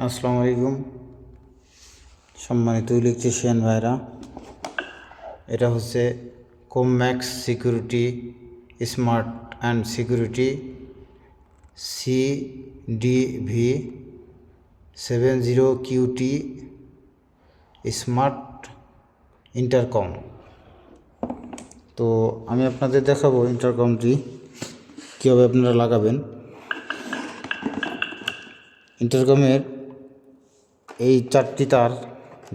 আসসালামু আলাইকুম সম্মানিত ইলেকট্রিশিয়ান ভাইরা। এটা হচ্ছে Commax security smart and security CDV 70QT smart intercom. তো আমি আপনাদের দেখাবো ইন্টারকমটি কীভাবে আপনারা লাগাবেন। ইন্টারকমের এই 4টি তার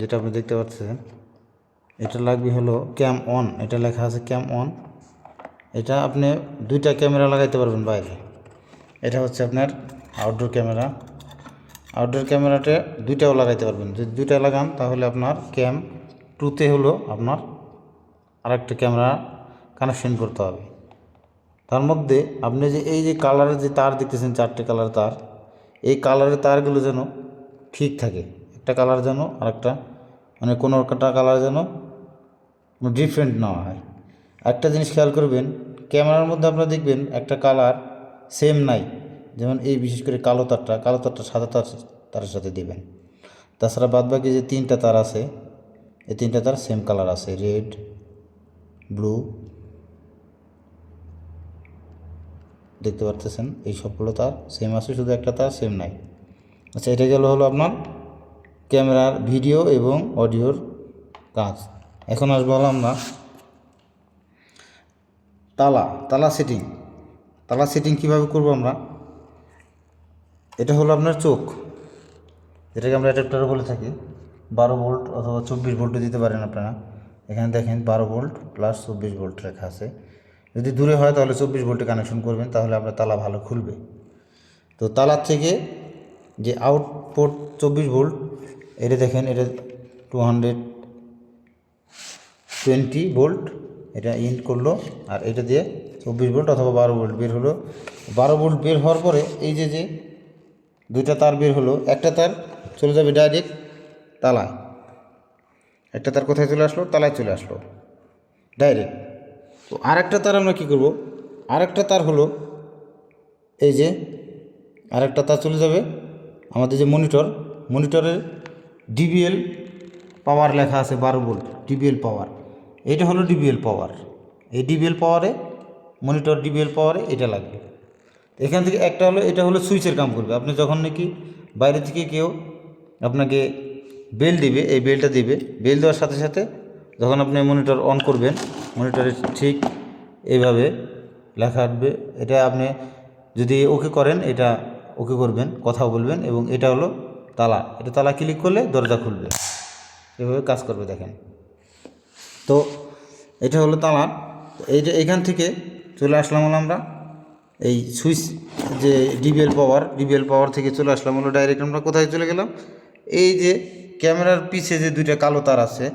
যেটা আপনি দেখতে পাচ্ছেন, এটা লাগবে হলো ক্যাম অন। এটা লেখা আছে ক্যাম অন। এটা আপনি 2টা ক্যামেরা লাগাইতে পারবেন বাইরে। এটা হচ্ছে আপনার আউটডোর ক্যামেরা। আউটডোর ক্যামেরাতে 2টাও লাগাইতে পারবেন। যদি 2টা লাগান তাহলে আপনার ক্যাম 2তে হলো আপনার আরেকটা ক্যামেরা কানেকশন করতে হবে। তার মধ্যে আপনি যে এই যে কালারের যে তার দেখতেছেন, 4টে কালার তার, এই কালারের তারগুলো যেন ঠিক থাকে। একটা কালার যেন আরেকটা মানে কোনো একটা কালার যেন ডিফারেন্ট না হয়। একটা জিনিস খেয়াল করবেন, ক্যামেরার মধ্যে আপনারা দেখবেন একটা কালার সেম নাই। যেমন এই বিশেষ করে কালো তারটা সাদা তারের সাথে দিবেন। তাছাড়া বাদবাকি যে 3টা তার আছে, এই 3টা তার সেম কালার আছে, রেড, ব্লু, দেখতে পারতেছেন। এই সবগুলো তার সেম আছে, শুধু একটা তার সেম নাই। আচ্ছা, এটা গেল হলো আপনার ক্যামেরার ভিডিও এবং অডিওর কাজ। এখন আসবো আমরা তালা সেটিং কীভাবে করবো আমরা। এটা হলো আপনার চোখ, যেটাকে আমরা অ্যাডাপ্টারও বলে থাকি। 12 ভোল্ট অথবা 24 ভোল্টও দিতে পারেন আপনারা। এখানে দেখেন 12 ভোল্ট প্লাস 24 ভোল্ট লেখা আছে। যদি দূরে হয় তাহলে 24 ভোল্টে কানেকশন করবেন, তাহলে আপনার তালা ভালো খুলবে। তো তালার থেকে যে আউটপুট 24 ভোল্ট, এটা দেখেন, এটা 220 ভোল্ট এটা ইন করলো, আর এটা দিয়ে 24 ভোল্ট অথবা 12 ভোল্ট বের হলো। 12 ভোল্ট বের হওয়ার পরে এই যে 2টা তার বের হলো, একটা তার চলে যাবে ডাইরেক্ট তালায়। একটা তার কোথায় চলে আসলো? তালায় চলে আসলো ডাইরেক্ট। তো আরেকটা তার আমরা কী করব, আরেকটা তার হলো এই যে আরেকটা তার চলে যাবে আমাদের যে মনিটরের ডিবিএল পাওয়ার লেখা আছে 12 ভোল্ট ডিবিএল পাওয়ার। এটা হলো ডিবিএল পাওয়ার। এই ডিবিএল পাওয়ারে মনিটর ডিবিএল পাওয়ারে এটা লাগবে। এখান থেকে একটা হলো, এটা হলো সুইচের কাম করবে। আপনি যখন নাকি বাইরে থেকে কেউ আপনাকে বেল দিবে, এই বেলটা দিবে, বেল দেওয়ার সাথে সাথে যখন আপনি মনিটর অন করবেন, মনিটরে ঠিক এইভাবে লেখা আসবে। এটা আপনি যদি ওকে করেন, এটা ওকে করবেন, কথাও বলবেন, এবং এটা হলো তালা। এটা তালা ক্লিক করলে দরজা খুলবে, এভাবে কাজ করবে। দেখেন তো এটা হলো তালা। এইটা এখান থেকে চলে আসলাম হলো আমরা এই সুইচ যে ডিবিএল পাওয়ার থেকে চলে আসলাম হলো ডাইরেক্ট আমরা কোথায় চলে গেলাম, এই যে ক্যামেরার পিছে যে 2টা কালো তার আছে,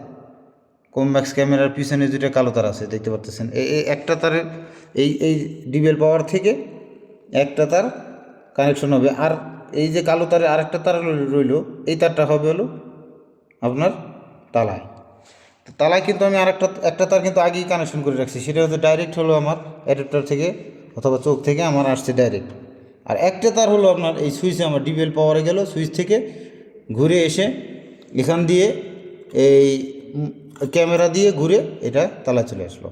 কোম্যাক্স ক্যামেরার পিছনে 2টা কালো তার আছে, দেখতে পাচ্ছেন। এই একটা তারের এই ডিবিএল পাওয়ার থেকে একটা তার কানেকশন হবে, আর এই যে কালো তারে আরেকটা তার রইল, এই তারটা হবে হলো আপনার তালায়। তো তালায় কিন্তু আমি একটা তার কিন্তু আগেই কানেকশন করে রাখছি, সেটা হচ্ছে ডাইরেক্ট হলো আমার অ্যাডাপ্টার থেকে অথবা চোখ থেকে আমার আসছে ডাইরেক্ট। আর একটা তার হলো আপনার এই সুইচে আমার ডিবিএল পাওয়ারে গেল, সুইচ থেকে ঘুরে এসে এখান দিয়ে এই ক্যামেরা দিয়ে ঘুরে এটা তালায় চলে আসলো।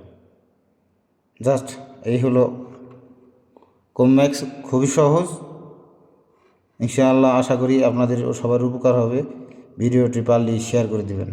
জাস্ট এই হলো কোম্যাক্স, খুবই সহজ। ইনশাআল্লাহ আশা করি আপনাদের সবার উপকার হবে। ভিডিওটি পারলে শেয়ার করে দিবেন।